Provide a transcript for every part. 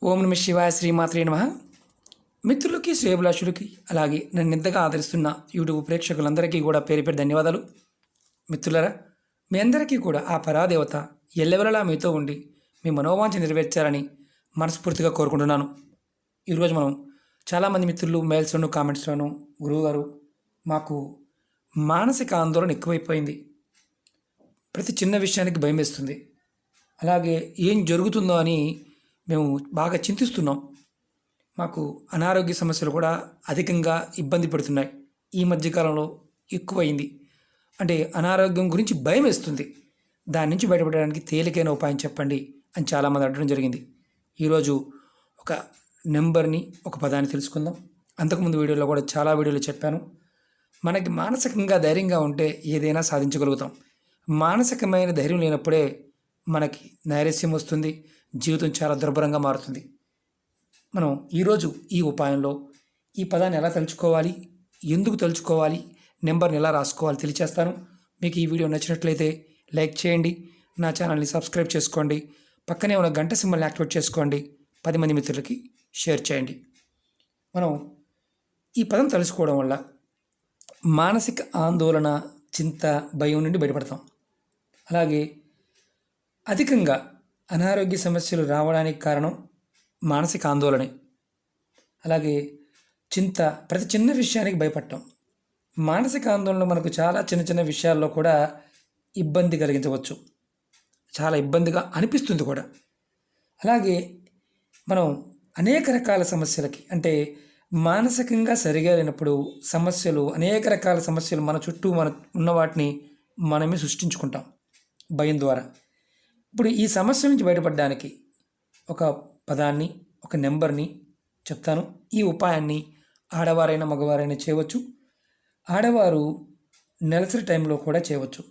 ఓం నమ శివాయ శ్రీమాత్రే నమః. మిత్రులకి శ్రేయభిలాషులకి అలాగే నన్ను ఇంతగా ఆదరిస్తున్న యూట్యూబ్ ప్రేక్షకులందరికీ కూడా పేరు పేరు ధన్యవాదాలు. మిత్రులరా, మీ అందరికీ కూడా ఆ పరాదేవత ఎల్లవెల్లలా మీతో ఉండి మీ మనోవాంఛ నెరవేర్చాలని మనస్ఫూర్తిగా కోరుకుంటున్నాను. ఈరోజు మనం చాలామంది మిత్రులు మెయిల్స్లోను కామెంట్స్లోను, గురువుగారు మాకు మానసిక ఆందోళన ఎక్కువైపోయింది, ప్రతి చిన్న విషయానికి భయం వేస్తుంది, అలాగే ఏం జరుగుతుందో అని మేము బాగా చింతిస్తున్నాం, మాకు అనారోగ్య సమస్యలు కూడా అధికంగా ఇబ్బంది పెడుతున్నాయి, ఈ మధ్యకాలంలో ఎక్కువైంది, అంటే అనారోగ్యం గురించి భయం వేస్తుంది, దాని నుంచి బయటపడడానికి తేలికైన ఉపాయం చెప్పండి అని చాలామంది అడగడం జరిగింది. ఈరోజు ఒక నెంబర్ని, ఒక పదాన్ని తెలుసుకుందాం. అంతకుముందు వీడియోలో కూడా చాలా వీడియోలు చెప్పాను. మనకి మానసికంగా ధైర్యంగా ఉంటే ఏదైనా సాధించగలుగుతాం. మానసికమైన ధైర్యం లేనప్పుడే మనకి నైరస్యం వస్తుంది, జీవితం చాలా దుర్భరంగా మారుతుంది. మనం ఈరోజు ఈ ఉపాయంలో ఈ పదాన్ని ఎలా తలుచుకోవాలి, ఎందుకు తలుచుకోవాలి, నెంబర్ని ఎలా రాసుకోవాలి తెలియచేస్తాను. మీకు ఈ వీడియో నచ్చినట్లయితే లైక్ చేయండి, నా ఛానల్ని సబ్స్క్రైబ్ చేసుకోండి, పక్కనే ఉన్న గంట సింబల్ని యాక్టివేట్ చేసుకోండి, 10 మంది మిత్రులకి షేర్ చేయండి. మనం ఈ పదం తలుచుకోవడం వల్ల మానసిక ఆందోళన, చింత, భయం నుండి బయటపడతాం. అలాగే అధికంగా అనారోగ్య సమస్యలు రావడానికి కారణం మానసిక ఆందోళనే. అలాగే చింత, ప్రతి చిన్న విషయానికి భయపడటం. మానసిక ఆందోళన మనకు చాలా చిన్న చిన్న విషయాల్లో కూడా ఇబ్బంది కలిగించవచ్చు, చాలా ఇబ్బందిగా అనిపిస్తుంది కూడా. అలాగే మనం అనేక రకాల సమస్యలకి, అంటే మానసికంగా సరిగా లేనప్పుడు సమస్యలు, అనేక రకాల సమస్యలు మన చుట్టూ మన ఉన్న వాటిని మనమే సృష్టించుకుంటాం భయం ద్వారా. ఇప్పుడు ఈ సమస్య నుంచి బయటపడడానికి ఒక పదాన్ని, ఒక నెంబర్ని చెప్తాను. ఈ ఉపాయాన్ని ఆడవారైనా మగవారైనా చేయవచ్చు. ఆడవారు నెలసరి టైంలో కూడా చేయవచ్చు.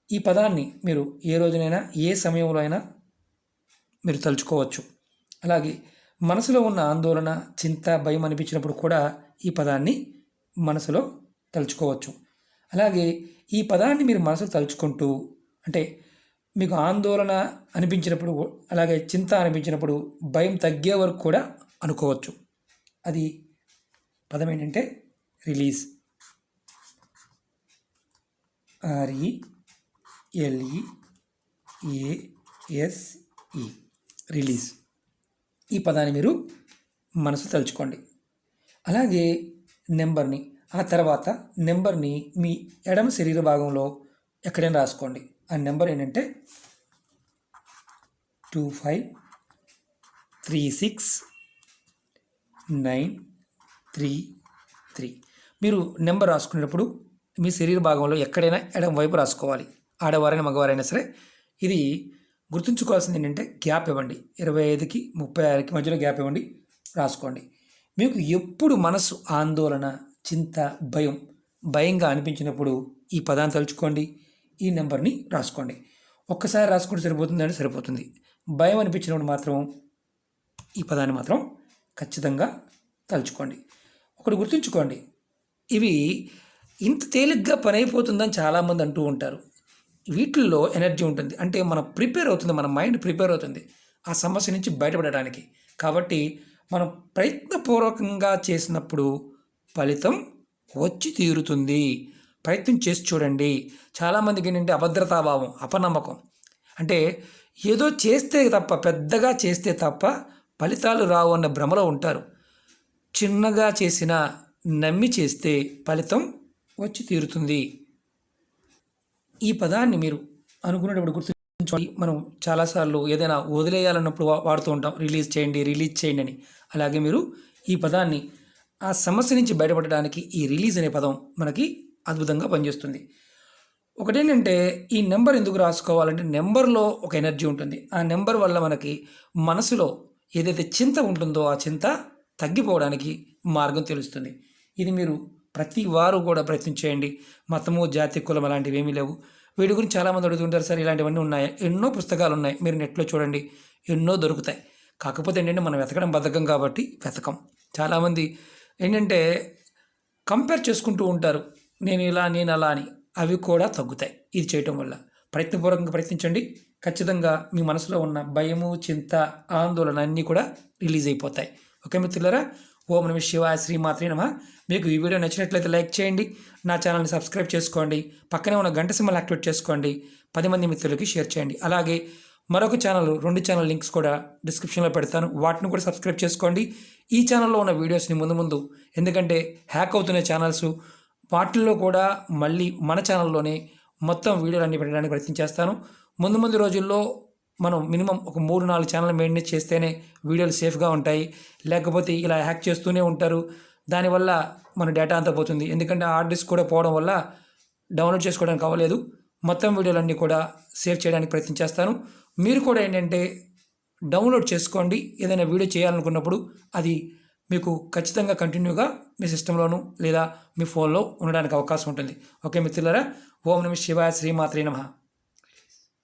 ఈ పదాన్ని మీరు ఏ రోజునైనా, ఏ సమయంలో అయినా మీరు తలుచుకోవచ్చు. అలాగే మనసులో ఉన్న ఆందోళన, చింత, భయం అనిపించినప్పుడు కూడా ఈ పదాన్ని మనసులో తలుచుకోవచ్చు. అలాగే ఈ పదాన్ని మీరు మనసులో తలుచుకుంటూ, అంటే మీకు ఆందోళన అనిపించినప్పుడు, అలాగే చింత అనిపించినప్పుడు, భయం తగ్గే వరకు కూడా అనుకోవచ్చు. అది పదం ఏంటంటే రిలీజ్. RELEASE, release. ఈ పదాన్ని మీరు మనసు తలుచుకోండి. అలాగే నెంబర్ని, ఆ తర్వాత నెంబర్ని మీ ఎడమ శరీర భాగంలో ఎక్కడైనా రాసుకోండి. ఆ నెంబర్ ఏంటంటే 2536933. మీరు నెంబర్ రాసుకునేటప్పుడు మీ శరీర భాగంలో ఎక్కడైనా ఎడమ వైపు రాసుకోవాలి, ఆడవారైనా మగవారైనా సరే. ఇది గుర్తుంచుకోవాల్సింది ఏంటంటే గ్యాప్ ఇవ్వండి, 25కి 36కి మధ్యలో గ్యాప్ ఇవ్వండి, రాసుకోండి. మీకు ఎప్పుడు మనసు ఆందోళన, చింత, భయంగా అనిపించినప్పుడు ఈ పదాన్ని తలుచుకోండి, ఈ నెంబర్ని రాసుకోండి. ఒక్కసారి రాసుకుంటే సరిపోతుందంటే సరిపోతుంది. భయం అనిపించినప్పుడు మాత్రం ఈ పదాన్ని మాత్రం ఖచ్చితంగా తలుచుకోండి. ఒకటి గుర్తుంచుకోండి, ఇవి ఇంత తేలిగ్గా పని అయిపోతుందని చాలామంది అంటూ ఉంటారు. వీటిల్లో ఎనర్జీ ఉంటుంది, అంటే మనం ప్రిపేర్ అవుతుంది, మన మైండ్ ప్రిపేర్ అవుతుంది ఆ సమస్య నుంచి బయటపడడానికి. కాబట్టి మనం ప్రయత్నపూర్వకంగా చేసినప్పుడు ఫలితం వచ్చి తీరుతుంది. ప్రయత్నం చేసి చూడండి. చాలామందికి ఏంటంటే అభద్రతాభావం, అపనమ్మకం, అంటే ఏదో చేస్తే తప్ప, పెద్దగా చేస్తే తప్ప ఫలితాలు రావు అన్న భ్రమలో ఉంటారు. చిన్నగా చేసినా నమ్మి చేస్తే ఫలితం వచ్చి తీరుతుంది. ఈ పదాన్ని మీరు అనుకునేటప్పుడు గుర్తుంచుకోండి. మనం చాలాసార్లు ఏదైనా వదిలేయాలన్నప్పుడు వాడుతూ ఉంటాం, రిలీజ్ చేయండి అని. అలాగే మీరు ఈ పదాన్ని ఆ సమస్య నుంచి బయటపడడానికి ఈ రిలీజ్ అనే పదం మనకి అద్భుతంగా పనిచేస్తుంది. ఒకటేంటంటే ఈ నెంబర్ ఎందుకు రాసుకోవాలంటే నెంబర్లో ఒక ఎనర్జీ ఉంటుంది. ఆ నెంబర్ వల్ల మనకి మనసులో ఏదైతే చింత ఉంటుందో ఆ చింత తగ్గిపోవడానికి మార్గం తెలుస్తుంది. ఇది మీరు ప్రతి వారు కూడా ప్రయత్నం చేయండి. మతము, జాతి, కులం అలాంటివి ఏమీ లేవు. వీటి గురించి చాలామంది అడుగుతుంటారు, సార్ ఇలాంటివన్నీ ఉన్నాయా? ఎన్నో పుస్తకాలు ఉన్నాయి, మీరు నెట్లో చూడండి, ఎన్నో దొరుకుతాయి. కాకపోతే ఏంటంటే మనం వెతకడం బద్ధకం కాబట్టి వెతకం. చాలామంది ఏంటంటే కంపేర్ చేసుకుంటూ ఉంటారు, నేను ఇలా, నేను అలా అని. అవి కూడా తగ్గుతాయి ఇది చేయటం వల్ల. ప్రయత్నపూర్వకంగా ప్రయత్నించండి, ఖచ్చితంగా మీ మనసులో ఉన్న భయము, చింత, ఆందోళన అన్నీ కూడా రిలీజ్ అయిపోతాయి. ఓకే మిత్రులారా, ఓం నమః శివాయ, శ్రీమాత్రే నమః. మీకు ఈ వీడియో నచ్చినట్లయితే లైక్ చేయండి, నా ఛానల్ని సబ్స్క్రైబ్ చేసుకోండి, పక్కనే ఉన్న గంట సింబల్ యాక్టివేట్ చేసుకోండి, 10 మంది మిత్రులకి షేర్ చేయండి. అలాగే మరొక ఛానల్, 2 ఛానల్ లింక్స్ కూడా డిస్క్రిప్షన్లో పెడతాను, వాటిని కూడా సబ్స్క్రైబ్ చేసుకోండి. ఈ ఛానల్లో ఉన్న వీడియోస్ని ముందు ఎందుకంటే హ్యాక్ అవుతున్న ఛానల్స్, వాటిల్లో కూడా మళ్ళీ మన ఛానల్లోనే మొత్తం వీడియోలు పెట్టడానికి ప్రయత్నం చేస్తాను. ముందు రోజుల్లో మనం మినిమం ఒక 3-4 ఛానల్ మెయింటైన్ చేస్తేనే వీడియోలు సేఫ్గా ఉంటాయి. లేకపోతే ఇలా హ్యాక్ చేస్తూనే ఉంటారు, దానివల్ల మన డేటా అంతా పోతుంది. ఎందుకంటే హార్డ్ డిస్క్ కూడా పోవడం వల్ల డౌన్లోడ్ చేసుకోవడానికి అవ్వలేదు. మొత్తం వీడియోలన్నీ కూడా సేవ్ చేయడానికి ప్రయత్నం చేస్తాను. మీరు కూడా ఏంటంటే డౌన్లోడ్ చేసుకోండి. ఏదైనా వీడియో చేయాలనుకున్నప్పుడు అది మీకు ఖచ్చితంగా కంటిన్యూగా మీ సిస్టంలోను లేదా మీ ఫోన్లో ఉండడానికి అవకాశం ఉంటుంది. ఓకే మిత్రులారా, ఓం నమః శివాయ, శ్రీమాత్రే నమః.